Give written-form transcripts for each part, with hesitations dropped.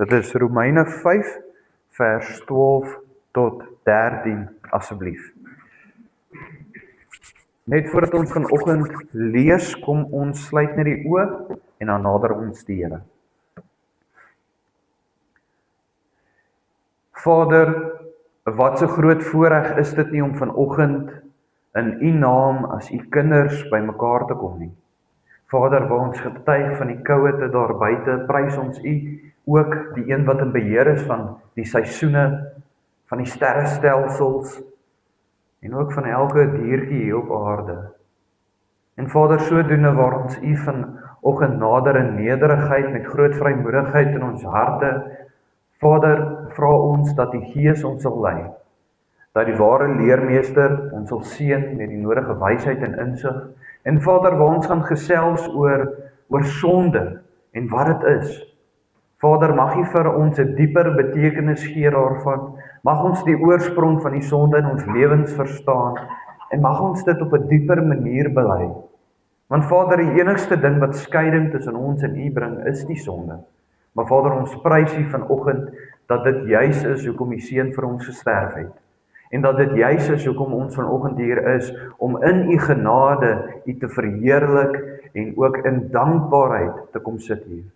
Dit is Romeine 5 vers 12 tot 13 asseblief. Net voordat ons vanoggend lees, kom ons sluit net die oë en dan nader ons die Here. Vader, wat so groot voorreg is dit nie om vanoggend in U naam as U kinders bymekaar te kom nie. Vader, waar ons getuig van die kouete daar buite, prys ons U ook die een wat in beheer is van die seisoene, van die sterrestelsels en ook van elke diertjie hier op aarde. En Vader, sodoende waar ons U vanoggend nader in nederigheid met groot vrymoedigheid in ons harte, Vader, vra ons dat die Gees ons sal lei, dat die ware leermeester ons sal seën met die nodige wysheid en insig. En Vader, waar ons gaan gesels oor sonde en wat dit is. Vader, mag U vir ons 'n dieper betekenis gee daarvan. Mag ons die oorsprong van die sonde in ons lewens verstaan en mag ons dit op 'n dieper manier bely. Want Vader, die enigste ding wat skeiding tussen ons en U bring, is die sonde. Maar Vader, ons prys U vanoggend dat dit juis is hoekom U seun vir ons gesterf het. En dat dit juis is hoekom ons vanoggend hier is, om in U genade U te verheerlik en ook in dankbaarheid te kom sit hier.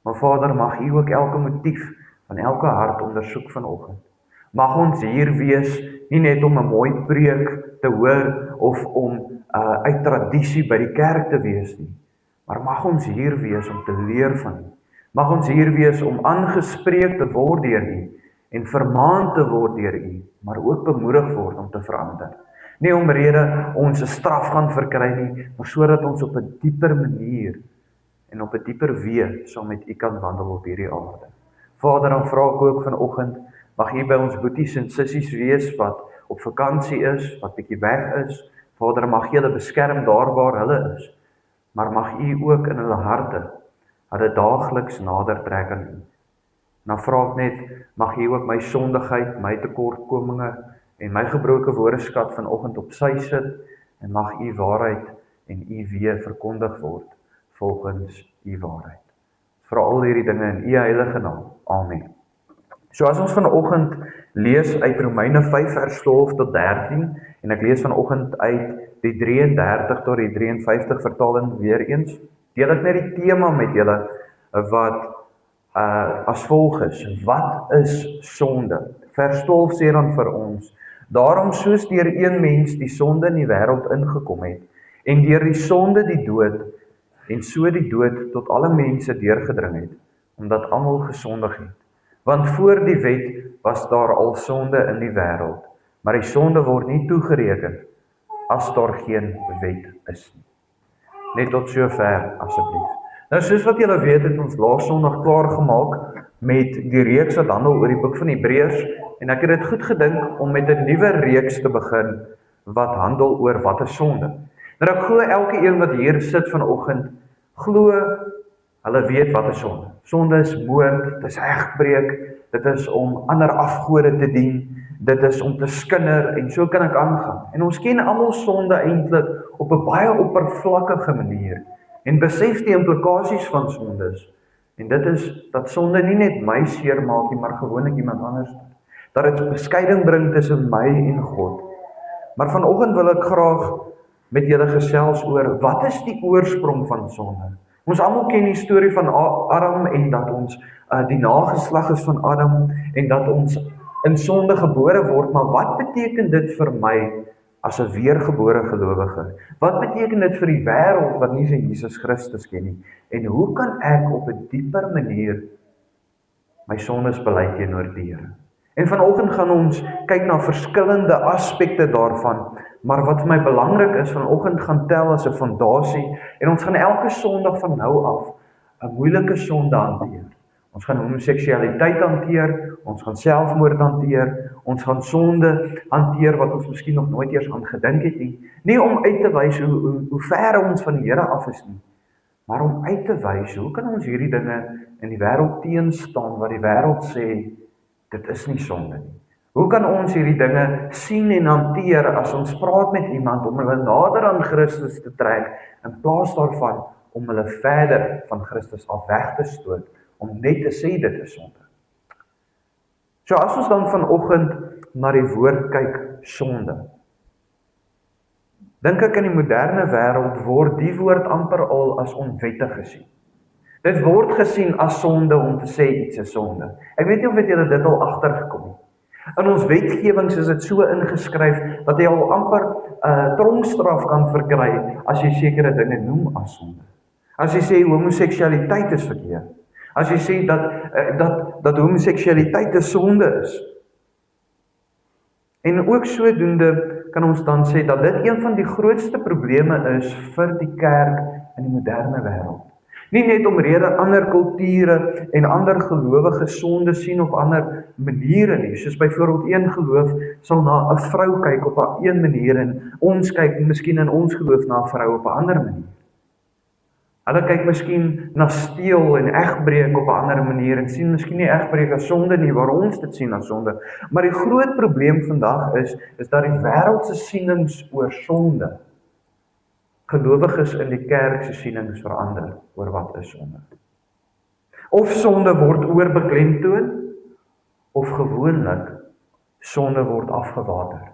Maar Vader, mag U ook elke motief van elke hart ondersoek vanoggend. Mag ons hier wees, nie net om 'n mooi preek te hoor of om uit tradisie by die kerk te wees nie, maar mag ons hier wees om te leer van U. Mag ons hier wees om aangespreek te word deur U en vermaan te word deur U, maar ook bemoedig word om te verander. Nie omrede ons 'n straf gaan verkry nie, maar sodat ons op 'n dieper manier en op 'n dieper weë saam met U kan wandel op hierdie aarde. Vader, dan vra ek ook vanoggend, mag U by ons boeties en sissies wees wat op vakansie is, wat bietjie weg is. Vader, mag U hulle beskerm daar waar hulle is, maar mag U ook in hulle harte hulle daagliks nader trek aan U. Dan vra ek net, mag U ook my sondigheid, my tekortkominge en my gebroke woordeskat vanoggend op sy sit en mag U waarheid en U weë verkondig word volgens U waarheid. Vir al hierdie dinge in U heilige naam. Amen. So as ons vanoggend lees uit Romeine 5 vers 12 tot 13 en ek lees vanoggend uit die 33 tot die 53 vertaling weer eens, deel ek net die tema met julle wat as volg is. Wat is sonde? Vers 12 sê dan vir ons, daarom soos deur een mens die sonde in die wêreld ingekom het, en deur die sonde die dood, en so die dood tot alle mense deurgedring het, omdat almal gesondig het. Want voor die wet was daar al sonde in die wêreld, maar die sonde word nie toegereken as daar geen wet is nie. Net tot sover asseblief. Nou soos wat julle weet, het ons laas Sondag klaar gemaak met die reeks wat handel oor die boek van Hebreërs en ek het dit goed gedink om met 'n nuwe reeks te begin wat handel oor wat is sonde. Nou ek glo elke een wat hier sit vanoggend glo hulle weet wat is sonde. Sonde is moord, dit is egbreek, dit is om ander afgode te dien, dit is om te skinder en so kan ek aangaan. En ons ken almal sonde eintlik op 'n baie oppervlakkige manier en besef die implikasies van sondes. En dit is dat sonde nie net my seer maak nie, maar gewoonlik iemand anders. Dat dit beskeiding bring tussen my en God. Maar vanoggend wil ek graag met julle gesels oor wat is die oorsprong van sonde? Ons almal ken die storie van Adam en dat ons die nageslag is van Adam en dat ons in sonde gebore word, maar wat beteken dit vir my as 'n weergebore gelowige? Wat beteken dit vir die wêreld wat nie vir Jesus Christus ken nie? En hoe kan ek op 'n dieper manier my sondes bely teenoor die Here? En vanoggend gaan ons kyk na verskillende aspekte daarvan, maar wat vir my belangrik is, vanoggend gaan tel as 'n fondasie en ons gaan elke Sondag van nou af 'n moeilike sonde hanteer. Ons gaan homoseksualiteit hanteer, ons gaan selfmoord hanteer, ons gaan sonde hanteer wat ons miskien nog nooit eers aan gedink het nie. Nie om uit te wys hoe ver ons van die Here af is nie, maar om uit te wys hoe kan ons hierdie dinge in die wêreld teenstaan wat die wêreld sê dit is nie sonde nie. Hoe kan ons hierdie dinge sien en hanteer as ons praat met iemand om hulle nader aan Christus te trek in plaas daarvan om hulle verder van Christus af weg te stoot om net te sê dit is sonde. So as ons dan vanoggend na die woord kyk, sonde. Dink ek in die moderne wêreld word die woord amper al as onwettig gesien. Dit word gesien as sonde om te sê iets is sonde. Ek weet nie of julle dit al agtergekom het. In ons wetgewings is dit so ingeskryf dat jy al amper tronkstraf kan verkry as jy sekere dinge noem as sonde. As jy sê homoseksualiteit is verkeerd. As jy sê dat homoseksualiteit 'n sonde is. En ook sodoende kan ons dan sê dat dit een van die grootste probleme is vir die kerk in die moderne wêreld. Nie net omrede ander kulture en ander gelowige sonde sien op ander maniere nie, soos byvoorbeeld een geloof sal na 'n vrou kyk op 'n een manier en ons kyk miskien in ons geloof na 'n vrou op 'n ander manier. Hulle kyk miskien na steel en egbreek op 'n ander manier en sien miskien nie egbreek as sonde nie, waar ons dit sien as sonde. Maar die groot probleem vandag is dat die wêreld se sienings oor sonde, gelowiges in die kerk se sienings verander oor wat is sonde. Of sonde word oorbeklemtoon, of gewoonlik sonde word afgewater.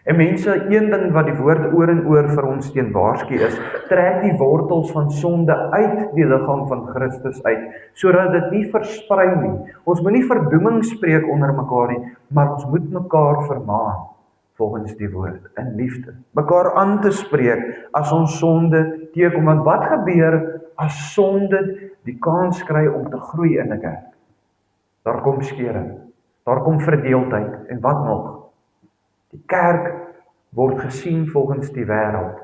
En mense, een ding wat die woord oor en oor vir ons teen waarsku is, trek die wortels van sonde uit die liggaam van Christus uit, sodat dit nie versprei nie. Ons moet nie verdoeming spreek onder mekaar nie, maar ons moet mekaar vermaan volgens die woord in liefde. Mekaar aan te spreek as ons sonde teekom, want wat gebeur as sonde die kans kry om te groei in 'n kerk? Daar kom skeuring, daar kom verdeeldheid en wat nog? Die kerk word gesien volgens die wêreld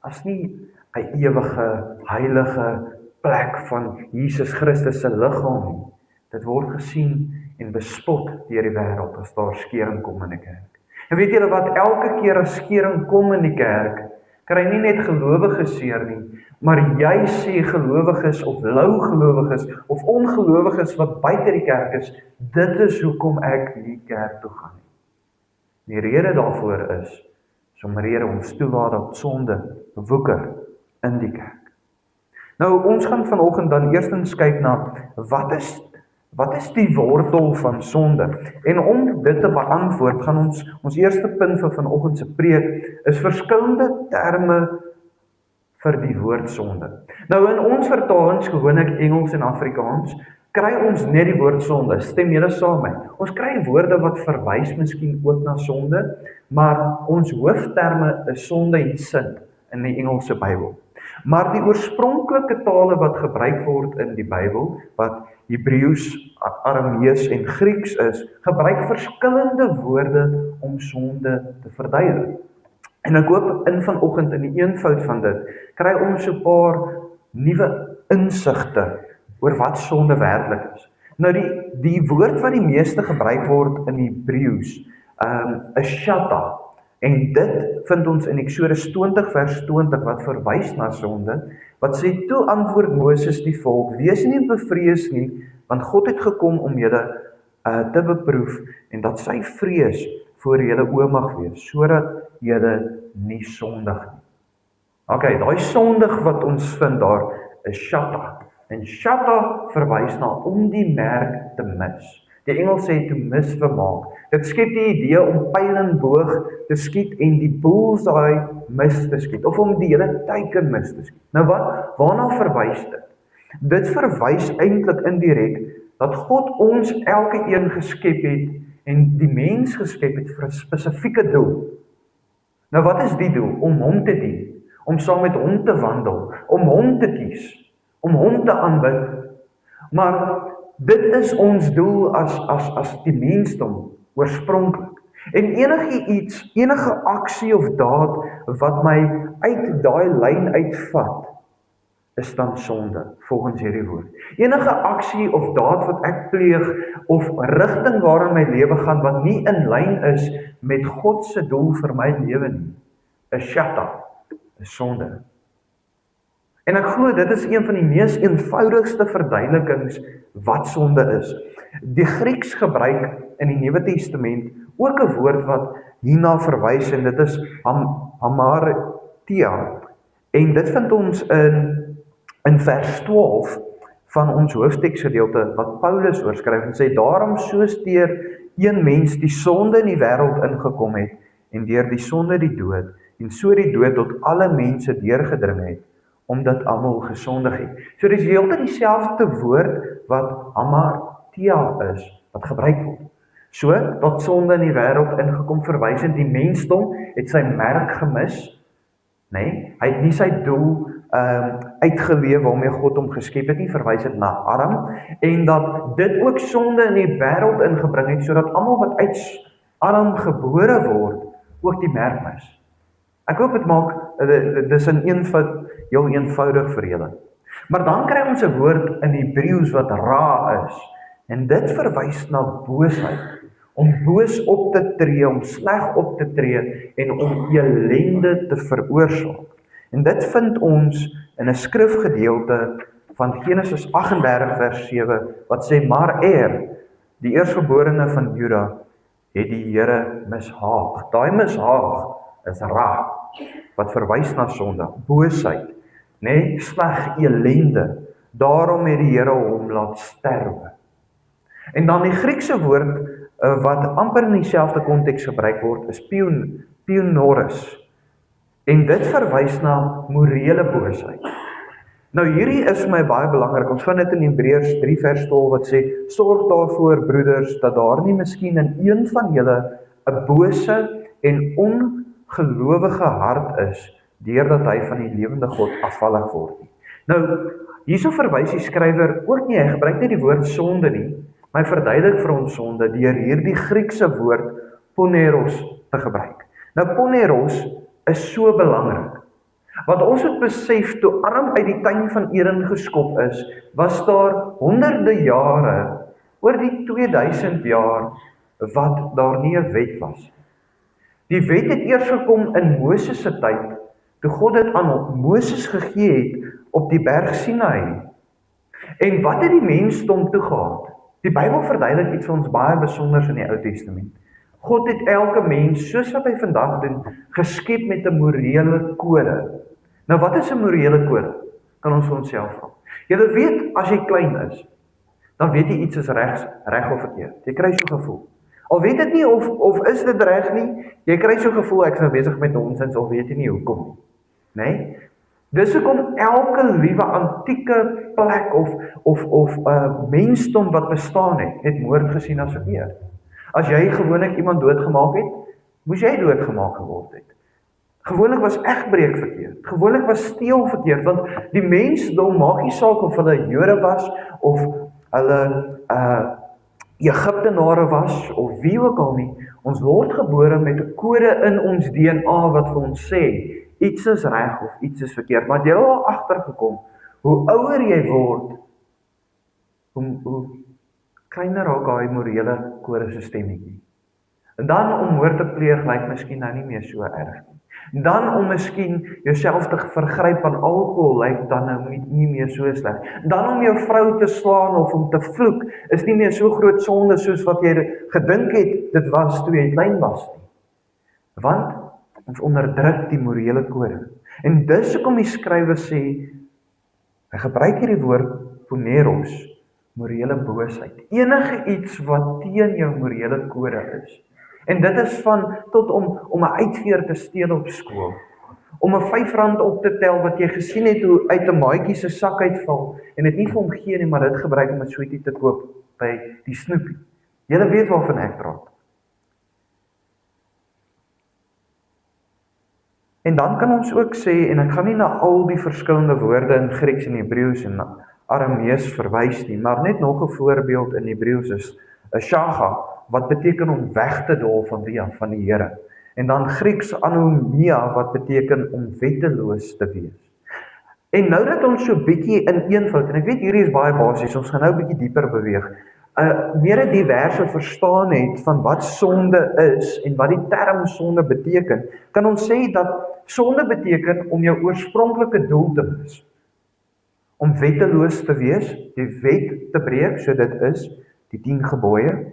as nie 'n ewige, heilige plek van Jesus Christus se liggaam nie. Dit word gesien en bespot deur die wêreld as daar skeuring kom in 'n kerk. En weet julle wat, elke keer as skeuring kom in die kerk, kry nie net gelowiges seer nie, maar jy sê gelowiges of lou gelowiges of ongelowiges wat buite die kerk is, dit is hoekom ek nie kerk toe gaan nie. Die rede daarvoor is omrede ons toelaat dat sonde woeker in die kerk. Nou, ons gaan vanoggend dan eerstens kyk na wat is die wortel van sonde? En om dit te beantwoord, gaan ons eerste punt vir vanoggend se preek is verskillende terme vir die woord sonde. Nou in ons vertalings, gewoonlik Engels en Afrikaans, kry ons net die woord sonde. Stem julle saam met my? Ons kry woorde wat verwys miskien ook na sonde, maar ons hoofterme is sonde en sin in die Engelse Bybel. Maar die oorspronklike tale wat gebruik word in die Bybel, wat Hebreëus, Aramees en Grieks is, gebruik verskillende woorde om sonde te verduidelik. En ek hoop vanoggend in die eenvoud van dit, kry ons 'n paar nuwe insigte oor wat sonde werklik is. Nou die woord wat die meeste gebruik word in Hebreëus is shatta. En dit vind ons in Eksodus 20 vers 20 wat verwys na sonde, wat sê, toe antwoord Moses die volk, wees nie bevrees nie, want God het gekom om julle te beproef, en dat sy vrees voor julle oë mag wees, sodat julle nie sondig nie. Okay, daai sondig wat ons vind daar, is shatta. En shatta verwys na om die merk te mis. Die Engels sê to miss vermaak. Dit skep die idee om pyl en boog te skiet en die bullseye mis te skiet, of om die hele teiken mis te skiet. Nou waarna verwys dit? Dit verwys eintlik indirek dat God ons elke een geskep het en die mens geskep het vir 'n spesifieke doel. Nou wat is die doel? Om hom te dien, om saam met hom te wandel, om hom te kies, om hom te aanbid. Maar dit is ons doel as die mensdom oorspronklik. En enige aksie of daad wat my uit daai lyn uitvat, is dan sonde, volgens hierdie woord. Enige aksie of daad wat ek pleeg, of rigting waarin my lewe gaan, wat nie in lyn is met God se doel vir my lewe nie, is shatta, is sonde. En ek glo dit is een van die mees eenvoudigste verduidelikings wat sonde is. Die Grieks gebruik in die Nuwe Testament ook 'n woord wat hierna verwys, en dit is hamartia. En dit vind ons in vers 12 van ons hoofteksgedeelte wat Paulus oorskryf en sê, daarom soos deur een mens die sonde in die wêreld ingekom het, en deur die sonde die dood, en so die dood tot alle mense deurgedring het, omdat almal gesondig het. So dis heeltyd dieselfde woord wat hamartia is, wat gebruik word. So, tot sonde in die wêreld ingekom verwys en die mensdom het sy merk gemis, nee, hy het nie sy doel uitgeleef waarmee God hom geskep het nie, verwys dit na Adam, en dat dit ook sonde in die wêreld ingebring het, sodat almal wat uit Adam gebore word, ook die merk mis. Ek hoop dit maak, dis heel eenvoudig vir julle. Maar dan kry ons 'n woord in Hebreëus wat ra is, en dit verwys na boosheid, om boos op te tree, om sleg op te tree, en om ellende te veroorsaak. En dit vind ons in 'n skrifgedeelte van Genesis 38 vers 7, wat sê, maar die eerstgeborene van Juda, het die Here mishaag. Daai mishaag is ra, wat verwys na sonde, boosheid, sleg, ellende. Daarom het die Here hom laat sterwe. En dan die Griekse woord, wat amper in dieselfde konteks gebruik word, is pionoris. En dit verwys na morele boosheid. Nou hierdie is vir my baie belangrik. Ons vind dit in Hebreërs 3 vers 12 wat sê, sorg daarvoor broeders, dat daar nie miskien in een van julle 'n bose en ongelowige hart is, deurdat hy van die lewende God afvallig word nie. Nou, hierso verwys die skrywer ook nie, hy gebruik nie die woord sonde nie, maar hy verduidelik vir ons sonde deur hierdie Griekse woord poneros te gebruik. Nou poneros is so belangrik. Want ons het besef, toe Adam uit die tuin van Eden geskop is, was daar honderde jare, oor die 2000 jaar, wat daar nie 'n wet was. Die wet het eers gekom in Moses se tyd, toe God dit aan Moses gegee het op die berg Sinaï. En wat het die mensdom toegehad? Die Bybel verduidelik iets vir ons baie besonders in die Ou Testament. God het elke mens, soos wat hy vandag doen, geskep met 'n morele kode. Nou wat is 'n morele kode? Kan ons vir onsself vra. Jy weet, as jy klein is, dan weet jy iets is reg of verkeerd. Jy kry so 'n gevoel. Al weet dit nie of is dit reg nie, jy kry so 'n gevoel, ek is nou besig met nonsens, al weet jy nie hoekom nie. Dis hoekom elke liewe antieke plek of mensdom wat bestaan het moord gesien as verkeerd. As jy gewoonlik iemand doodgemaak het, moes jy doodgemaak geword het. Gewoonlik was egbreek verkeerd. Gewoonlik was steel verkeerd, want die mensdom maak nie saak of hulle Jode was of hulle Egiptenare was of wie ook al nie. Ons word gebore met 'n kode in ons DNA wat vir ons sê iets is reg of iets is verkeerd. Maar jy het al agtergekom, hoe ouer jy word, hoe kleiner raak daai morele kode se stemmetjie. En dan om moord te pleeg lyk miskien nou nie meer so erg nie. Dan om miskien jouself te vergryp aan alkohol lyk dan nou nie meer so sleg. Dan om jou vrou te slaan of om te vloek is nie meer so groot sonde soos wat jy gedink het dit was toe jy klein was nie. Want ons onderdruk die morele kode. En dis hoekom die skrywer sê, hy gebruik hierdie woord poneros, morele boosheid. Enige iets wat teen jou morele kode is. En dit is van tot om 'n uitveer te steel op skool. Om 'n R5 op te tel wat jy gesien het hoe uit 'n maatjie se sak uitval en dit nie vir hom gee nie, maar dit gebruik om 'n sweetie te koop by die snoepie. Julle weet waarvan ek praat. En dan kan ons ook sê, en ek gaan nie na al die verskillende woorde in Grieks en Hebreëus en Aramees verwys nie, maar net nog 'n voorbeeld in Hebreëus is 'n shaga, wat beteken om weg te dwaal van die Here. En dan Grieks anomia, wat beteken om wetteloos te wees. En nou dat ons so bietjie in eenvoud, en ek weet hierdie is baie basies, ons gaan nou bietjie dieper beweeg, meer 'n diverse verstaan het van wat sonde is en wat die term sonde beteken, kan ons sê dat sonde beteken om jou oorspronklike doel te mis. Om wetteloos te wees, die wet te breek, so dit is die 10 gebooie,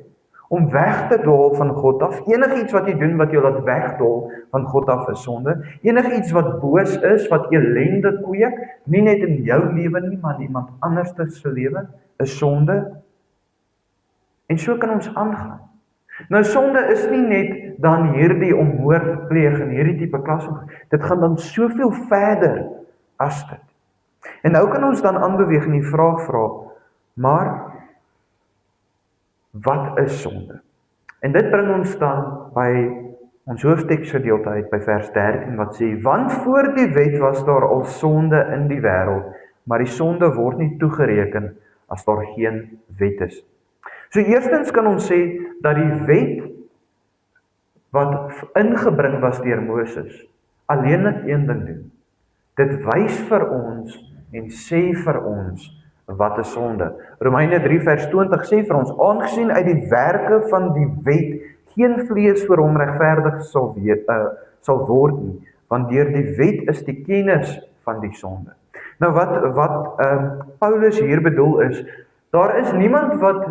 om weg te dwaal van God af. Enigiets wat jy doen wat jou laat wegdwaal van God af is sonde. Enigiets wat boos is, wat ellende kweek, nie net in jou lewe nie, maar in iemand anders se lewe, is sonde. En so kan ons aangaan. Nou sonde is nie net dan hierdie om moord pleeg en hierdie tipe klas, dit gaan dan soveel verder as dit. En nou kan ons dan aanbeweeg en die vraag vra, maar wat is sonde? En dit bring ons dan by ons hoofteksgedeelte uit by vers 13 wat sê, want voor die wet was daar al sonde in die wêreld, maar die sonde word nie toegereken as daar geen wet is. So eerstens kan ons sê dat die wet wat ingebring was deur Moses alleenlik een ding doen. Dit wys vir ons en sê vir ons wat is sonde. Romeine 3 vers 20 sê vir ons, aangesien uit die werke van die wet geen vlees vir hom regverdig sal word nie, want deur die wet is die kennis van die sonde. Nou wat Paulus hier bedoel is, daar is niemand wat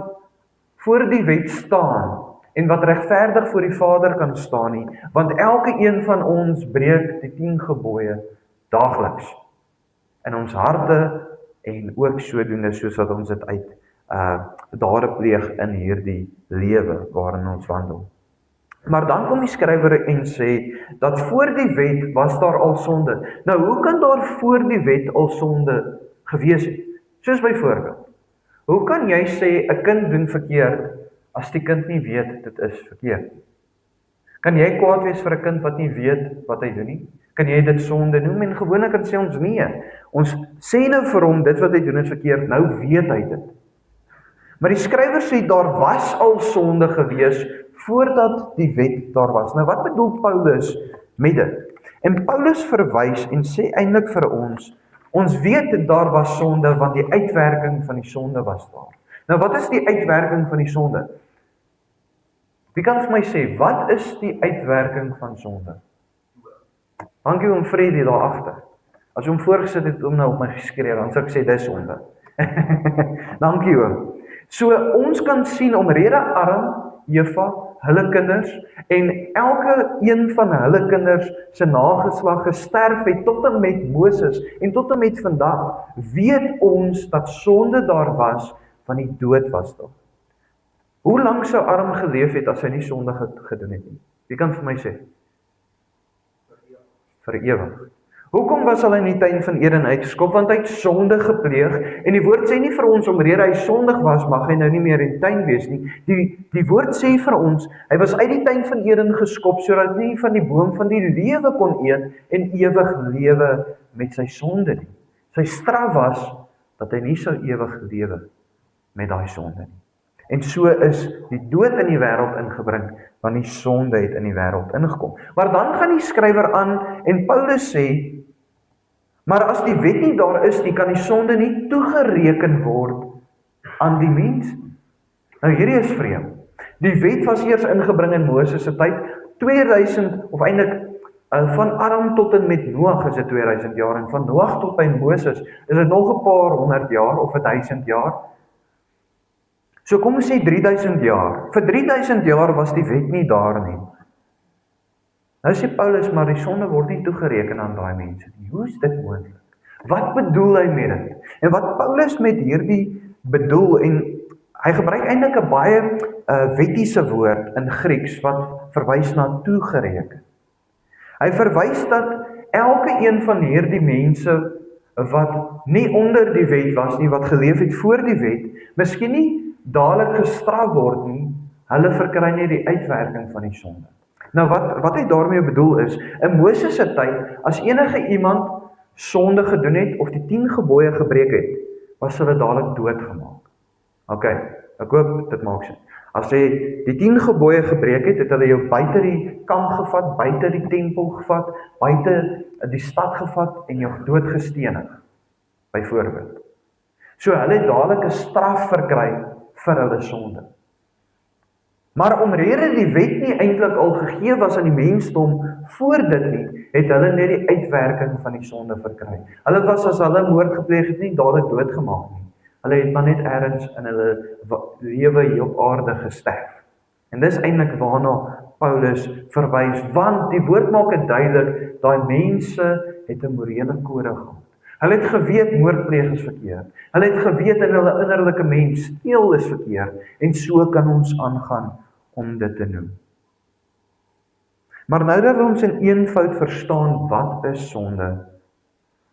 voor die wet staan en wat regverdig voor die Vader kan staan nie, want elke een van ons breek die 10 gebooie daagliks in ons harte en ook sodoende soos wat ons dit uit dade pleeg in hierdie lewe waarin ons wandel. Maar dan kom die skrywer en sê dat voor die wet was daar al sonde. Nou hoe kan daar voor die wet al sonde gewees het? Soos byvoorbeeld, hoe kan jy sê 'n kind doen verkeerd as die kind nie weet dit is verkeerd? Kan jy kwaad wees vir 'n kind wat nie weet wat hy doen nie? Kan jy dit sonde noem? En gewoonlik kan sê ons nee. Ons sê nou vir hom dit wat hy doen is verkeerd, nou weet hy dit. Maar die skrywer sê daar was al sonde gewees voordat die wet daar was. Nou wat bedoel Paulus met dit? En Paulus verwys en sê eintlik vir ons weet dat daar was sonde want die uitwerking van die sonde was daar. Nou wat is die uitwerking van die sonde? Wie kan vir my sê, wat is die uitwerking van sonde? Dankie oom Freddy daar agter. As hom voorgesit het om nou op my geskree, dan sou ek sê dis sonde. Dankie oom. So ons kan sien omrede Adam, Eva, hulle kinders en elke een van hulle kinders se nageslag gesterf het tot en met Moses en tot en met vandag, weet ons dat sonde daar was, van die dood was daar. Hoe lank sou Adam geleef het as hy nie sonde gedoen het nie? Wie kan vir my sê? Vir ewig. Hoekom was hy in die tuin van Eden uitgeskop? Want hy het sonde gepleeg, en die woord sê nie vir ons, omrede hy sondig was, mag hy nou nie meer in die tuin wees nie. Die woord sê vir ons, hy was uit die tuin van Eden geskop, sodat hy nie van die boom van die lewe kon eet, en ewig lewe met sy sonde nie. Sy straf was, dat hy nie sou ewig lewe met daai sonde nie. En so is die dood in die wêreld ingebring, want die sonde het in die wêreld ingekom. Maar dan gaan die skrywer aan, en Paulus sê, maar as die wet nie daar is nie, kan die sonde nie toegereken word aan die mens. Nou hierdie is vreemd. Die wet was eers ingebring in Moses se tyd, 2000, of eintlik van Adam tot en met Noag is dit 2000 jaar, en van Noag tot by Moses is dit nog 'n paar 100 jaar, of 1000 jaar. So kom ons sê 3000 jaar. Vir 3000 jaar was die wet nie daar nie. Nou sê Paulus, maar die sonde word nie toegereken aan daai mense nie. Hoe is dit moontlik? Wat bedoel hy met dit? En wat Paulus met hierdie bedoel, en hy gebruik eintlik 'n baie wettiese woord in Grieks, wat verwys na toegereken. Hy verwys dat elke een van hierdie mense, wat nie onder die wet was nie, wat geleef het voor die wet, miskien nie dadelik gestraf word nie, hulle verkry nie die uitwerking van die sonde. Nou wat hy daarmee bedoel is, in Moses se tyd, as enige iemand sonde gedoen het, of die 10 gebooie gebreek het, was hulle dadelik doodgemaak. Ok, ek hoop dit maak sin. As jy die 10 gebooie gebreek het, het hulle jou buite die kamp gevat, buite die tempel gevat, buite die stad gevat, en jou doodgestenig, byvoorbeeld. So hulle het dadelik 'n straf verkry vir hulle sonde. Maar omrede die wet nie eintlik al gegee was aan die mensdom voor dit nie, het hulle net die uitwerking van die sonde verkry. Hulle was, as hulle moord gepleeg het, nie dadelik doodgemaak nie. Hulle het maar net ergens in hulle lewe hier op aarde gesterf. En dis eintlik waarna Paulus verwys, want die woord maak dit duidelik, daai mense het 'n morele kode gehad. Hulle het geweet moordpleeg is verkeerd. Hulle het geweet in hulle innerlike mens steel is verkeerd, en so kan ons aangaan om dit te noem. Maar nou dat ons in eenvoud verstaan wat is sonde,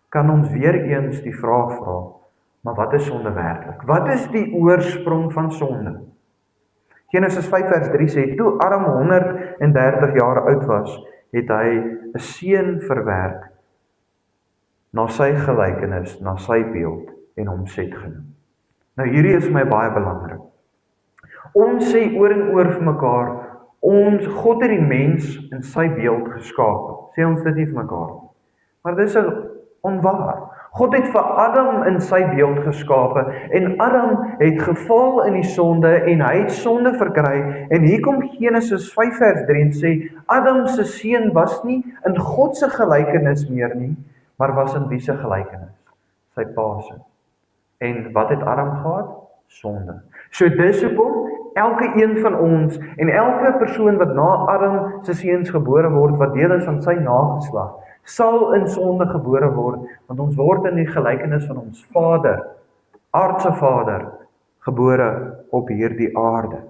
kan ons weer eens die vraag vra, maar wat is sonde werklik? Wat is die oorsprong van sonde? Genesis 5 vers 3 sê, toe Adam 130 jaar oud was, het hy 'n seun verwerk, na sy gelykenis, na sy beeld, en hom Set genoem. Nou hierdie is vir my baie belangrik. Ons sê oor en oor vir mekaar, God het die mens in sy beeld geskaap. Sê ons dit nie vir mekaar. Maar dit is onwaar. God het vir Adam in sy beeld geskape, en Adam het geval in die sonde, en hy het sonde verkry, en hier kom Genesis 5 vers 3 en sê, Adam se seun was nie in God se gelykenis meer nie, maar was in wie se gelykenis? Sy pa se. En wat het Adam gehad? Sonde. So dis hoekom elke een van ons, en elke persoon wat na Adam se seuns gebore word, wat deel is van sy nageslag, sal in sonde gebore word, want ons word in die gelykenis van ons Vader, aardse Vader, gebore op hierdie aarde.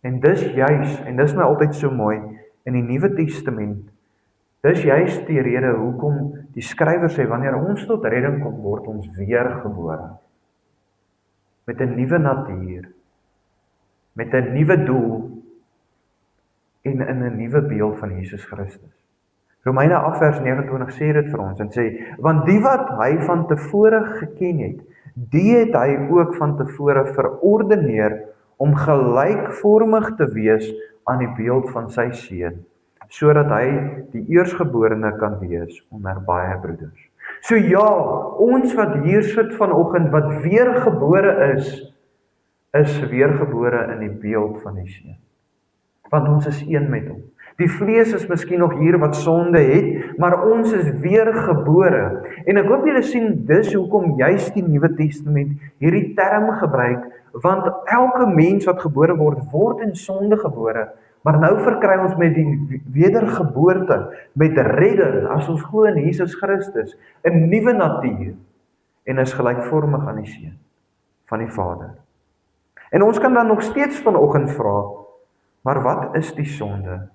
En dis juis, en dis my altyd so mooi, in die Nuwe Testament, dis juis die rede hoekom die skrywer sê, wanneer ons tot redding kom, word ons weergebore, met 'n nuwe natuur, met 'n nuwe doel, en in 'n nuwe beeld van Jesus Christus. Romeine 8 vers 29 sê dit vir ons, en sê, want die wat hy van tevore geken het, die het hy ook van tevore verordeneer, om gelykvormig te wees aan die beeld van sy seun, sodat hy die eersgeborene kan wees onder baie broeders. So ja, ons wat hier sit vanoggend, wat weergebore is weergebore in die beeld van die seun. Want ons is een met hom. Die vlees is miskien nog hier wat sonde het, maar ons is weergebore. En ek hoop julle sien, dis hoekom juist die Nuwe Testament hierdie term gebruik, want elke mens wat gebore word, word in sonde gebore, maar nou verkry ons met die wedergeboorte, met redding, as ons glo in Jesus Christus, 'n nuwe natuur, en is gelykvormig aan die seun van die Vader. En ons kan dan nog steeds vanoggend vra, maar wat is die sonde?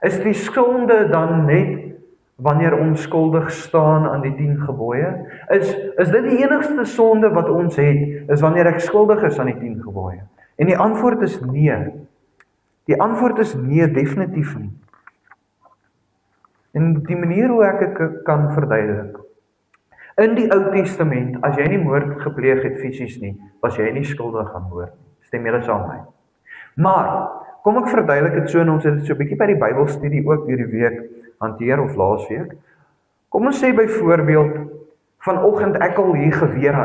Is die sonde dan net wanneer ons skuldig staan aan die 10 gebooie? Is dit die enigste sonde wat ons het, is wanneer ek skuldig is aan die 10 gebooie? En die antwoord is nee. Die antwoord is nee, definitief nie. En die manier hoe ek dit kan verduidelik. In die Ou Testament, as jy nie moord gepleeg het fisies nie, was jy nie skuldig aan moord. Stem julle saam met my? Maar kom ek verduidelik dit so, en ons het dit so 'n bietjie by die Bybelstudie ook hierdie week hanteer, of laasweek. Kom ons sê byvoorbeeld, vanoggend ek al hier gewere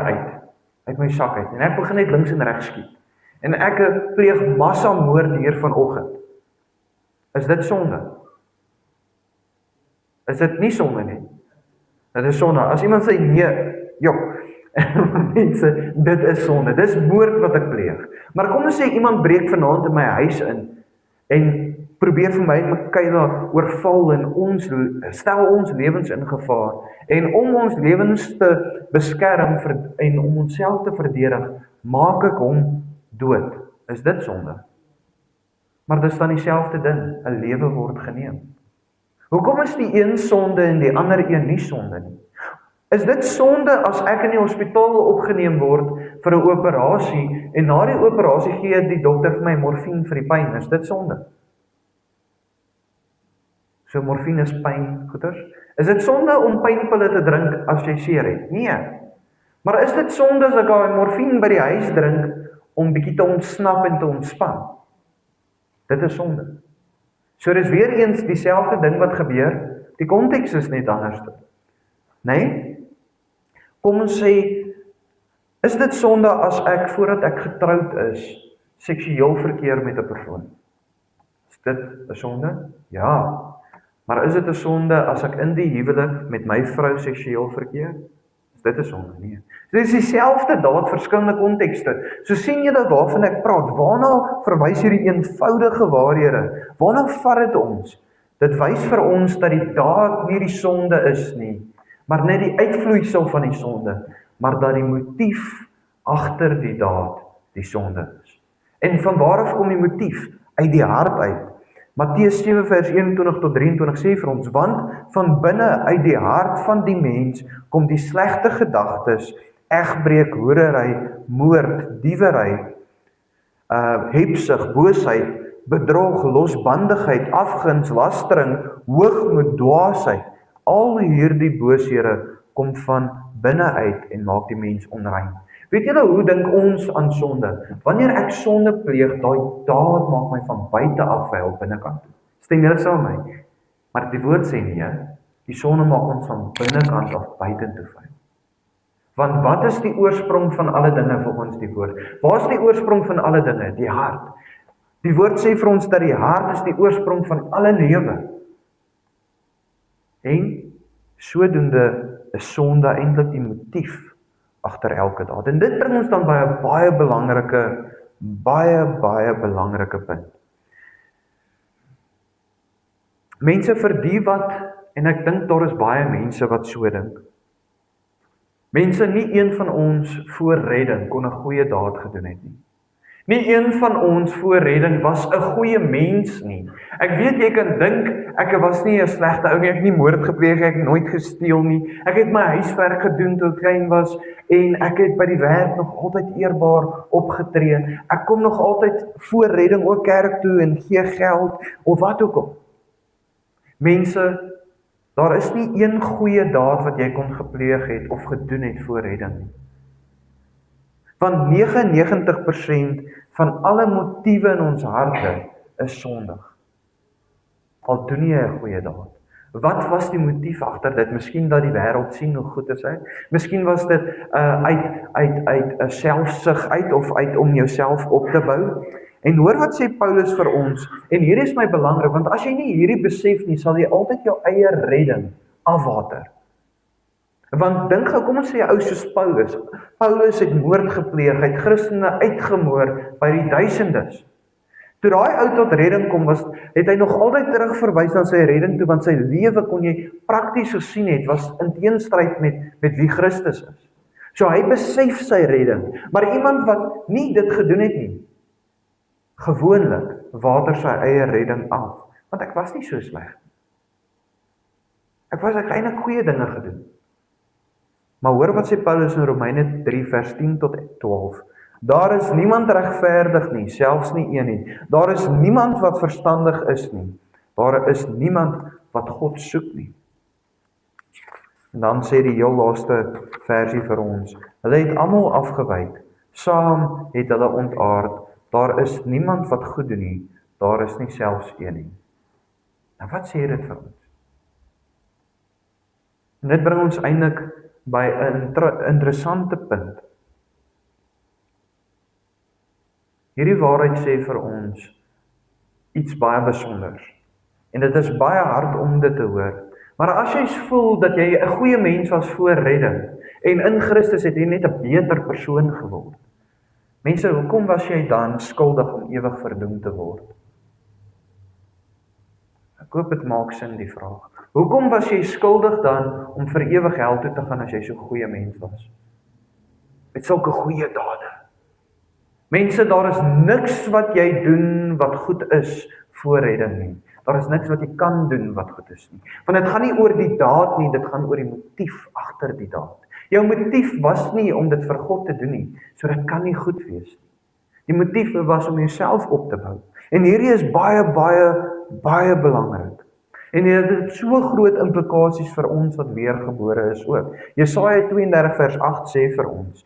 uit my sak uit, en ek begin net links en regs skiet. En ek pleeg massamoord hier vanoggend. Is dit sonde? Is dit nie sonde nie? Dit is sonde. As iemand sê nee, mense, dit is sonde. Dis moord wat ek pleeg. Maar kom ons sê iemand breek vanaand in my huis in en probeer vir my en Michaela oorval en stel ons lewens in gevaar. En om ons lewens te beskerm en om onsself te verdedig, maak ek hom dood. Is dit sonde? Maar dis dan dieselfde ding, 'n lewe word geneem. Hoekom is die een sonde en die ander een nie sonde nie? Is dit sonde as ek in die hospitaal opgeneem word vir 'n operasie en na die operasie gee die dokter vir my morfine vir die pyn? Is dit sonde? So morfine is pyn, goeters. Is dit sonde om pynpille te drink as jy seer het? Nee. Maar is dit sonde as ek daai morfine by die huis drink om bietjie te ontsnap en te ontspan? Dit is sonde. So dis weer eens dieselfde ding wat gebeur, die konteks is net anders. Nee? Kom ons sê, is dit sonde as ek voordat ek getroud is, seksueel verkeer met 'n persoon? Is dit 'n sonde? Ja. Maar is dit 'n sonde as ek in die huwelik met my vrou seksueel verkeer? Is dit 'n sonde? Nee. Dit is dieselfde daad, verskillende kontekste. So sien julle waarvan ek praat. Waarna verwys hierdie eenvoudige waarhede? Waarna vat dit ons? Dit wys vir ons dat die daad nie die sonde is nie, maar net die uitvloeisel van die sonde, maar dat die motief agter die daad die sonde is. En van waar af kom die motief? Uit die hart uit. Matteus 7 vers 21 tot 23 sê vir ons, want van binne uit die hart van die mens kom die slegte gedagtes, egbreek, hoerery, moord, diewery, hebsug, boosheid, bedrog, losbandigheid, afguns, lastering, hoogmoed, dwaasheid. Al hierdie booshede kom van binne uit en maak die mens onrein. Weet julle hoe dink ons aan sonde? Wanneer ek sonde pleeg, daai daad maak my van buite af vuil binnekant toe. Stem julle saam met my? Maar die woord sê nie, die sonde maak ons van binnekant af buitentoe vuil. Want wat is die oorsprong van alle dinge volgens die woord? Waar is die oorsprong van alle dinge? Die hart. Die woord sê vir ons dat die hart is die oorsprong van alle lewe. En sodoende is sonde eintlik die motief agter elke daad. En dit bring ons dan by 'n baie belangrike punt. Mense vir die wat, en ek dink daar is baie mense wat so dink. Mense, nie een van ons voor redding kon 'n goeie daad gedoen het nie. Nie een van ons voor redding was 'n goeie mens nie. Ek weet jy kan dink, ek was nie 'n slegte ou nie, ek het nie moord gepleeg, ek het nooit gesteel nie. Ek het my huiswerk gedoen toe ek klein was en ek het by die werk nog altyd eerbaar opgetree. Ek kom nog altyd voor redding ook kerk toe en gee geld of wat ook al. Mense, daar is nie een goeie daad wat jy kon gepleeg het of gedoen het voor redding nie. Want 99% van alle motiewe in ons harte is sondig. Al doen jy 'n goeie daad. Wat was die motief agter dit? Miskien dat die wêreld sien hoe goed is hy. Miskien was dit uit 'n selfsug uit of uit om jouself op te bou. En hoor wat sê Paulus vir ons, en hier is my belangrik, want as jy nie hierdie besef nie, sal jy altyd jou eie redding afwater. Want dink gou, kom ons sê 'n ou soos Paulus. Paulus het moord gepleeg, hy het Christene uitgemoor by die duisendes. Toe daai ou tot redding kom, het hy nog altyd terugverwys na sy redding toe, want sy lewe kon jy prakties gesien het, was in teenstryd met wie Christus is. So hy besef sy redding, maar iemand wat nie dit gedoen het nie, gewoonlik water sy eie redding af, want ek was nie so sleg. Ek eintlik goeie dinge gedoen. Maar hoor wat sê Paulus in Romeine 3 vers 10 tot 12. Daar is niemand regverdig nie, selfs nie een nie. Daar is niemand wat verstandig is nie. Daar is niemand wat God soek nie. En dan sê die heel laaste versie vir ons. Hulle het almal afgewyk. Saam het hulle ontaard. Daar is niemand wat goed doen nie. Daar is nie selfs een nie. Nou wat sê dit vir ons? En dit bring ons eintlik by 'n interessante punt. Hierdie waarheid sê vir ons iets baie besonders. En dit is baie hard om dit te hoor. Maar as jy voel dat jy 'n goeie mens was voor redding, en in Christus het jy net 'n beter persoon geword. Mense, hoekom was jy dan skuldig om ewig verdoem te word? Ek hoop dit maak sin die vraag. Hoekom was jy skuldig dan om vir ewig hel toe te gaan as jy so 'n goeie mens was? Met sulke goeie dade. Mense, daar is niks wat jy doen wat goed is voor redding nie. Daar is niks wat jy kan doen wat goed is nie. Want dit gaan nie oor die daad nie, dit gaan oor die motief agter die daad. Jou motief was nie om dit vir God te doen nie, so dit kan nie goed wees nie. Die motief was om jouself op te bou. En hierdie is baie belangrik. En dit het so groot implikasies vir ons wat weergebore is ook. Jesaja 32 vers 8 sê vir ons,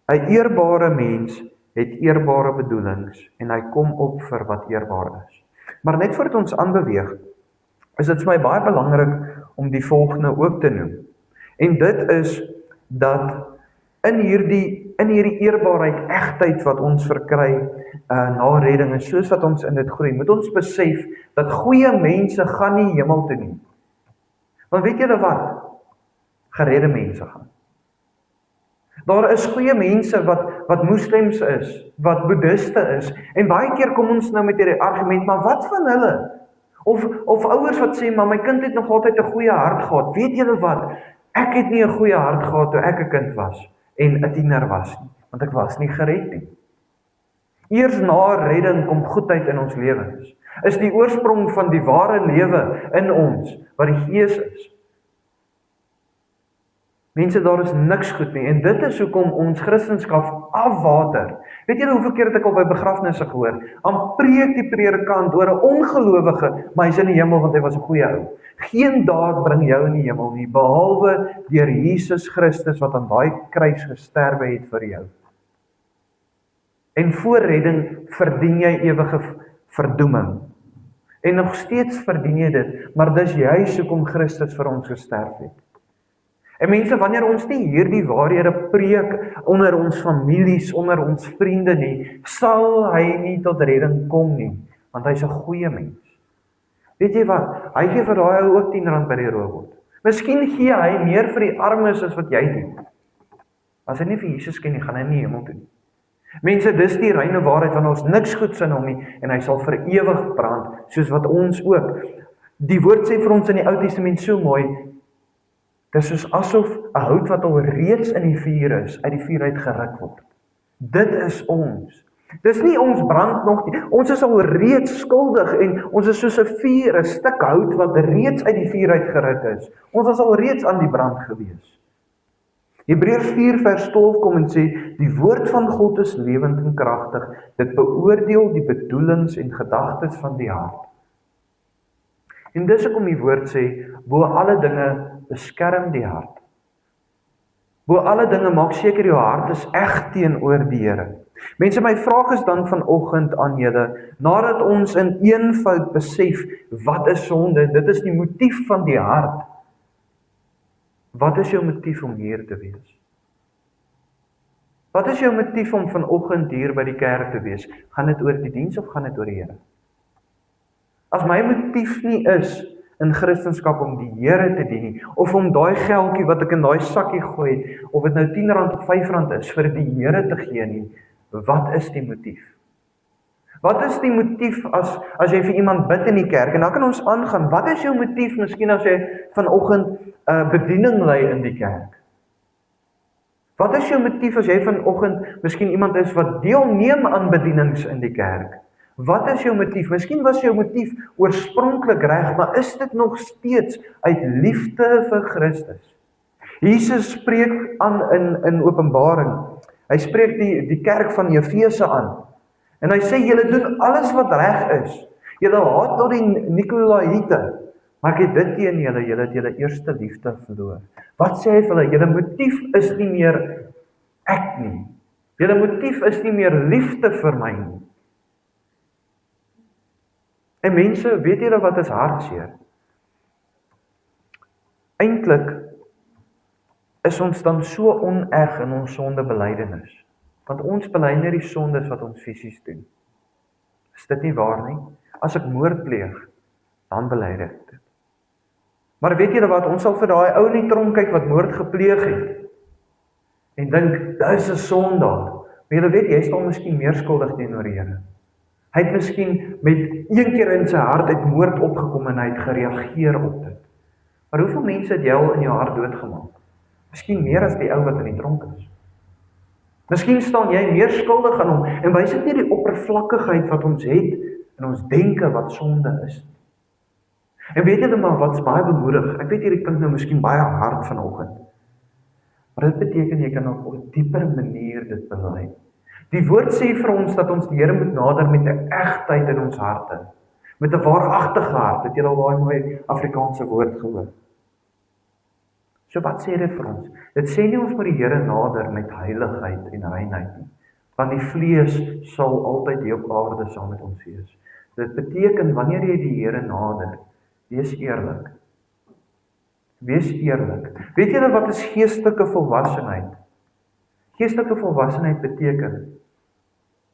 'n eerbare mens het eerbare bedoelings en hy kom op vir wat eerbaar is. Maar net voordat ons aanbeweeg, is dit vir my baie belangrik om die volgende ook te noem. En dit is dat in hierdie eerbaarheid, egtheid wat ons verkry na redding en soos wat ons in dit groei, moet ons besef dat goeie mense gaan nie hemel toe nie. Want weet julle wat? Geredde mense gaan. Daar is goeie mense wat moslems is, wat boeddhiste is, en baie keer kom ons nou met hierdie argument, maar wat van hulle? Of ouers wat sê, maar my kind het nog altyd 'n goeie hart gehad. Weet julle wat? Ek het nie 'n goeie hart gehad toe ek 'n kind was en 'n tiener was nie, want ek was nie gered nie. Eers na redding kom goedheid in ons lewens. Is die oorsprong van die ware lewe in ons, wat die Gees is. Mense, daar is niks goed nie, en dit is hoekom ons Christendom afwater. Weet julle hoeveel keer het ek al by begrafnisse gehoor? Dan preek die predikant oor 'n ongelowige, maar hy's in die hemel want hy was 'n goeie ou. Geen daad bring jou in die hemel nie, behalwe deur Jesus Christus wat aan daai kruis gesterwe het vir jou. En voor redding verdien jy ewige verdoeming. En nog steeds verdien jy dit, maar dis juis hoekom Christus vir ons gesterf het. En mense, wanneer ons nie hierdie waarhede preek onder ons families, onder ons vriende nie, sal hy nie tot redding kom nie, want hy's 'n goeie mens. Weet jy wat? Hy gee vir daai ou ook R10 by die robot. Miskien gee hy meer vir die armes as wat jy doen. As hy nie vir Jesus ken nie, gaan hy nie hemel toe nie. Mense, dis die reine waarheid, want ons niks goeds in hom nie, en hy sal vir ewig brand, soos wat ons ook. Die woord sê vir ons in die Ou Testament so mooi, dis soos asof 'n hout wat al reeds in die vuur is, uit die vuur uit geruk word. Dit is ons. Dis nie ons brand nog nie. Ons is al reeds skuldig en ons is soos 'n vuur, 'n stuk hout wat reeds uit die vuur uit geruk is. Ons was al reeds aan die brand gewees. Hebreërs 4 vers 12 kom en sê, die woord van God is lewend en kragtig. Dit beoordeel die bedoelings en gedagtes van die hart. En dis hoekom die woord sê, bo alle dinge beskerm die hart. Bo alle dinge maak seker jou hart is eg teenoor die Here. Mense, my vraag is dan vanoggend aan julle, nadat ons in eenvoud besef, wat is sonde? Dit is die motief van die hart. Wat is jou motief om hier te wees? Wat is jou motief om vanoggend hier by die kerk te wees? Gaan dit oor die diens of gaan dit oor die Here? As my motief nie is in Christendom om die Here te dien nie, of om daai geldjie wat ek in daai sakkie gooi, of dit nou R10 of R5 is, vir die Here te gee nie, wat is die motief? Wat is die motief as jy vir iemand bid in die kerk, en dan kan ons aangaan, wat is jou motief, miskien as jy vanoggend bediening lei in die kerk? Wat is jou motief as jy vanoggend miskien iemand is wat deelneem aan bedienings in die kerk? Wat is jou motief? Miskien was jou motief oorspronklik reg, maar is dit nog steeds uit liefde vir Christus? Jesus spreek aan in Openbaring. Hy spreek die kerk van Efese aan. En hy sê, julle doen alles wat reg is. Julle haat tot die Nikolaïte. Maar ek het dit teen julle het julle eerste liefde verloor. Wat sê hy vir hulle? Julle motief is nie meer ek nie. Julle motief is nie meer liefde vir my nie. En mense, weet julle wat is hartseer? Eintlik is ons dan so oneg in ons sondebelydenis. Want ons bely nie die sondes wat ons fisies doen. Is dit nie waar nie? As ek moord pleeg, dan bely ek dit. Maar weet julle wat, ons sal vir daai ou in die tronk kyk wat moord gepleeg het. En dink, dis 'n sondaar. Maar julle weet, jy is dan miskien meer skuldig teenoor die Here. Hy het miskien met een keer in sy hart uit moord opgekom en hy het gereageer op dit. Maar hoeveel mense het jy al in jou hart doodgemaak? Miskien meer as die ou wat in die tronk is. Miskien staan jy meer skuldig aan hom en wys dit nie die oppervlakkigheid wat ons het in ons denke wat sonde is. En weet julle maar wat's baie bemoedig? Ek weet hierdie klink nou miskien baie hard vanoggend. Maar dit beteken jy kan op 'n dieper manier dit bely. Die woord sê vir ons dat ons die Here moet nader met 'n egtheid in ons harte. Met 'n waaragtige hart. Het julle al daai mooi Afrikaanse woord gehoor? So wat sê dit vir ons? Dit sê nie ons moet die Here nader met heiligheid en reinheid nie. Want die vlees sal altyd hier op aarde saam met ons wees. Dit beteken wanneer jy die Here nader, wees eerlik. Wees eerlik. Weet julle wat is geestelike volwassenheid? Geestelike volwassenheid beteken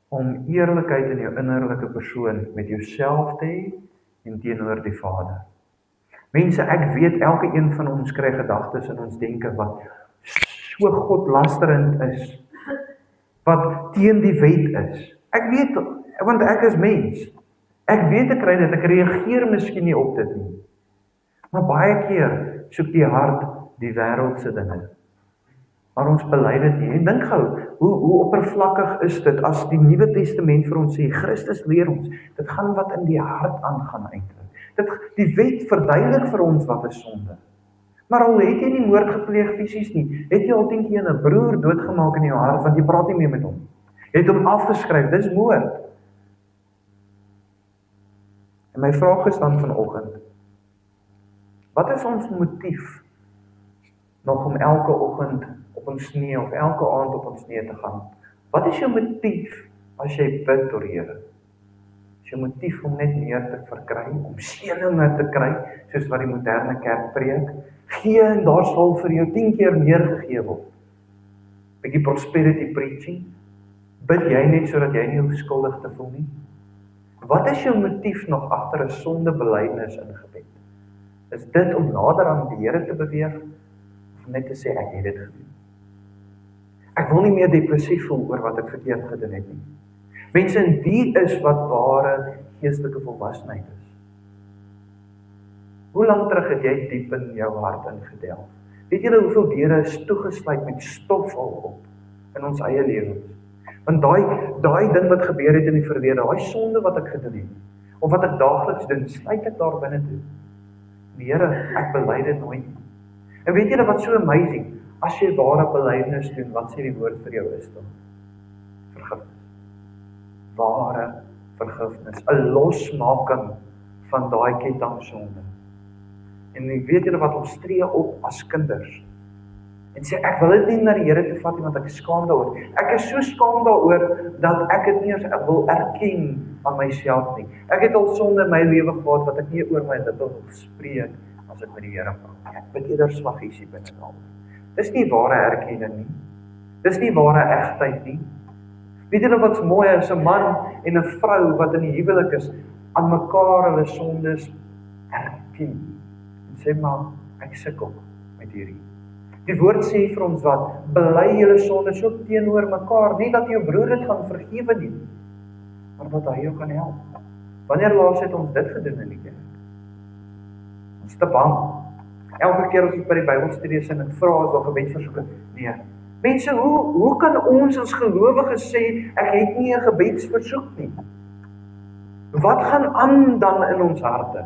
om eerlikheid in jou innerlike persoon met jouself te hê en teenoor die Vader. Mense, ek weet elke een van ons kry gedagtes in ons denke wat so godlasterend is, wat teen die wet is. Ek weet, want ek is mens. Ek weet ek kry dit, ek reageer miskien nie op dit nie. Maar baie keer soek die hart die wêreldse dinge. Maar ons bely dit nie. En dink gou, hoe oppervlakkig is dit as die Nuwe Testament vir ons sê, Christus leer ons, dit gaan wat in die hart aangaan eintlik. Die wet verduidelik vir ons wat is sonde. Maar al het jy nie moord gepleeg fisies nie, het jy al 10 keer 'n broer doodgemaak in jou hart, want jy praat nie meer met hom. Jy het hom afgeskryf, dis moord. En my vraag is dan vanoggend, wat is ons motief nog om elke oggend op ons knie of elke aand op ons knie te gaan? Wat is jou motief as jy bid tot die Here? Is jou motief om net meer te verkry, om seëninge te kry, soos wat die moderne kerk preek? Gee en daar sal vir jou 10 keer meer gegee word. Bietjie prosperity preaching. Bid jy net sodat jy nie hoef skuldig te voel nie? Wat is jou motief nog agter 'n sondebelydenis in gebed? Is dit om nader aan die Here te beweeg, of net te sê ek het dit gedoen? Ek wil nie meer depressief voel oor wat ek verkeerd gedoen het nie. Mense, en die is wat ware geestelike volwassenheid is. Hoe lank terug het jy diep in jou hart ingedelf? Weet julle hoeveel deure is toegesluit met stof al op in ons eie lewens? Want daai ding wat gebeur het in die verlede, daai sonde wat ek gedoen het, of wat ek daagliks doen, sluit ek daar binne toe. Die Here, ek bely dit nooit. En weet julle wat so amazing? As jy ware belydenis doen, wat sê die woord vir jou is dan? Vergifnis. Ware vergifnis, 'n losmaking van daai ketting sonde. En weet julle wat, ons tree op as kinders en sê, ek wil dit nie na die Here toe vat nie, want ek is skaam daaroor. Ek is so skaam daaroor, dat ek dit nie eens wil erken aan myself nie. Ek het al sonde in my lewe gehad, wat ek nie oor my lippe wil spreek, as ek met die Here praat. Ek bid eerder swaggies binne al. Dis nie ware erkenning nie. Dis nie ware egtheid nie. Weet julle wat's mooi, as 'n man en 'n vrou wat in die huwelik is, aan mekaar hulle sondes erken. En sê maar, ek sukkel met hierdie. Die woord sê vir ons wat, bely julle sondes ook teenoor mekaar, nie dat jou broer dit gaan vergewe nie, maar dat hy jou kan help. Wanneer laas het ons dit gedoen in die kerk? Ons is te bang. Elke keer as ons by die Bybelstudie is en ek vra as daar gebedsversoeke, nee. Mense, hoe kan ons as gelowiges sê, ek het nie 'n gebedsversoek nie? Wat gaan aan dan in ons harte?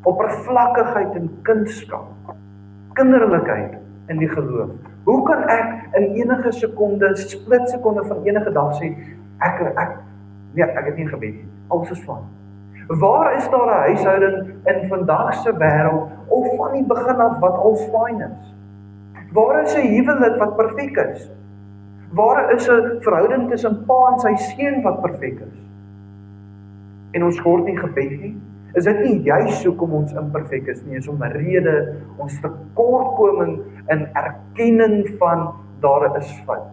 Oppervlakkigheid en kindskap, kinderlikheid in die geloof. Hoe kan ek in enige sekonde, splitsekonde van enige dag sê, ek het nie gebed nie, alles is van. Waar is daar 'n huishouding in vandag se wêreld, of van die begin af wat al fyn is? Waar is 'n huwelik wat perfek is? Waar is 'n verhouding tussen pa en sy seun wat perfek is? En ons word nie gebed nie. Is dit nie juis hoekom ons imperfek is nie, is om 'n rede, ons tekortkoming in erkenning van daar is fout.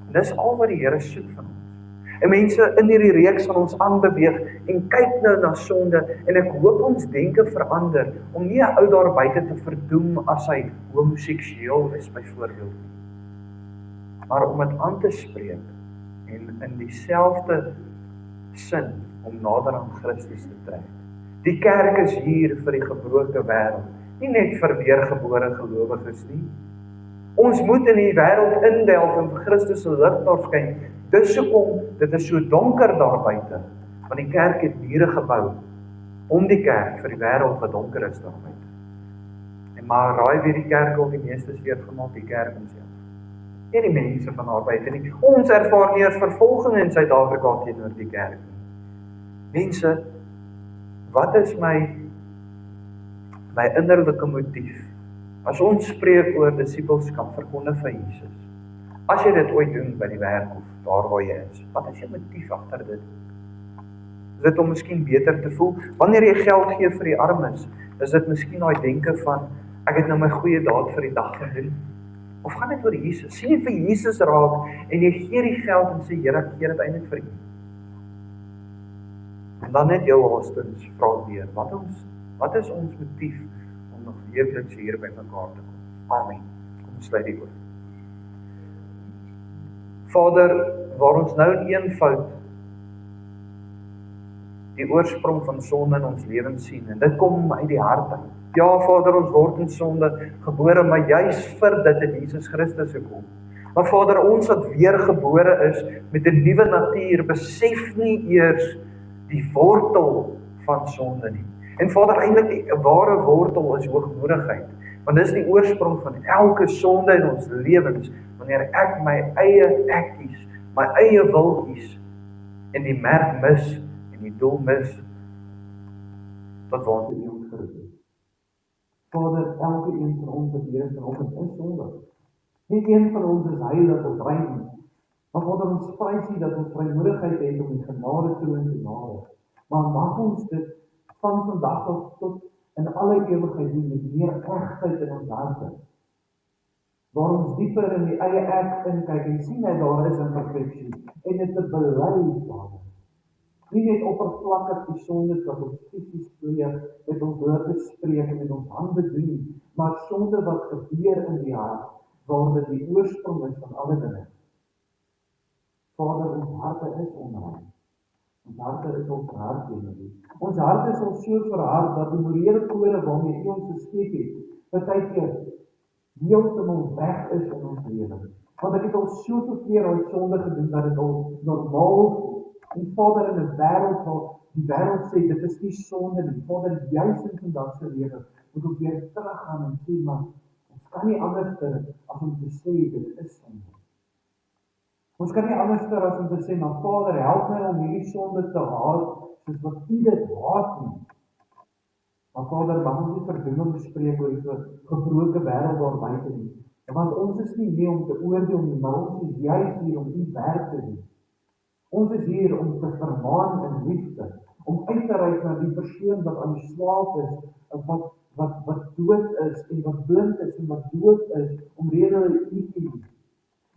En dis al wat die Here soek van ons. En mense, in hierdie reeks sal ons aanbeweeg en kyk nou na sonde, en ek hoop ons denke verander, om nie 'n ou daar buite te verdoem as hy homoseksueel is byvoorbeeld, maar om dit aan te spreek, en in dieselfde sin, om nader aan Christus te trek. Die kerk is hier vir die gebroke wêreld, nie net vir weergebore gelowiges nie. Ons moet in die wêreld indelf en vir Christus se lig daar skyn. Dis hoekom dit is so donker daar buite, want die kerk het mure gebou om die kerk vir die wêreld wat donker is daar buite. En maar raai wie die kerk al die meeste weer gemaak, die kerk homself. Nie die mense van daar buite nie. Ons ervaar nie eens vervolging in Suid-Afrika teenoor die kerk nie. Mense, wat is my innerlike motief? As ons spreek oor disippelskap, verkondig vir Jesus. As jy dit ooit doen by die werk of daar waar jy is, wat is jou motief agter dit? Is dit om miskien beter te voel? Wanneer jy geld gee vir die armes, is dit miskien daai denke van, ek het nou my goeie daad vir die dag gedoen? Of gaan dit oor Jesus? Sien jy vir Jesus raak en jy gee die geld en sê, Here, ek gee dit eintlik vir U. En dan net jou haastens vra weer, wat is ons motief om nog weekliks hier by mekaar te kom? Amen. Sluit die oë. Vader, waar ons nou in eenvoud die oorsprong van sonde in ons lewens sien, en dit kom uit die hart uit. Ja, Vader, ons word in sonde gebore, maar juis vir dit het Jesus Christus gekom. Maar Vader, ons wat weergebore is met 'n nuwe natuur, besef nie eers die wortel van sonde nie. En Vader, eintlik die ware wortel is hoogmoedigheid, want dis die oorsprong van elke sonde in ons lewens, wanneer ek my eie ekkies, my eie wil kies, en die merk mis, en die doel mis, tot waartoe U ons geroep het. Vader, elke een van ons wat hier vanoggend is sondig. Nie een van ons is heilig of rein nie. Maar Vader, ons prys U dat ons vrymoedigheid het om die genade troon te nader. Maar mag ons dit van vandag af tot in alle ewigheid doen met meer egtheid in ons harte. Waar ons dieper in die eie ek inkyk en sien dat daar is imperfeksie en dit te bely, Vader. Nie net oppervlakkig die sondes wat ons fisies pleeg, met ons lippe spreek en met ons hande doen, maar sonde wat gebeur in die hart, waar dit die oorsprong is van alle dinge. Vader, ons harte is onrein. Ons harte is al verhard teenoor U. Ons harte is al so verhard dat die morele kode waarmee U ons geskep het, partykeer heeltemal weg is in ons lewe. Want ek het al soveel keer al sonde gedoen dat dit al normaal is. En Vader, in 'n wêreld waar die wêreld sê dit is nie sonde nie. Vader, juis in vandag se lewe moet ons weer teruggaan en sê, maar ons kan nie anders as om te sê dit is sonde. Ons kan nie anders as om te sê, maar Vader, help my om hierdie sonde te haat soos wat U dit haat nie. Maar Vader, mag ons nie verdoeming spreek oor die gebroke wêreld daar buite nie. Want ons is nie hier om te oordeel nie, maar ons is juis hier om U werk te doen. Ons is hier om te vermaan in liefde, om uit te reik na die persoon wat aan die slaap is, wat dood is en wat blind is en wat dood is, omrede hulle U lief,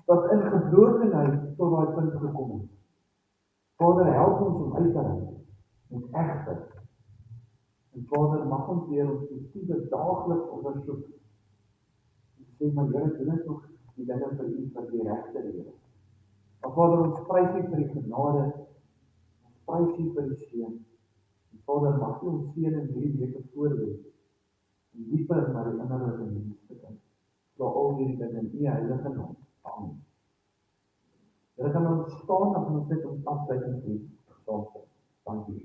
wat in gebrokenheid tot daai punt gekom het. Vader, help ons om uit te reik met egtheid. En Vader, mag ons weer ons motiewe daagliks ondersoek. En sê, maar Here, doen dit nog die dinge vir U vir die regte rede. Maar Vader, ons prys U vir die genade, ons prys U vir die seën. En Vader, mag U ons seën in hierdie weke voorwees, en dieper na die innerlike mens te kyk. Vir al hierdie dinge in U heilige naam. Amen. Here, kan ons staan, dan ons net ons afsluitingslied saam sing. Dankie.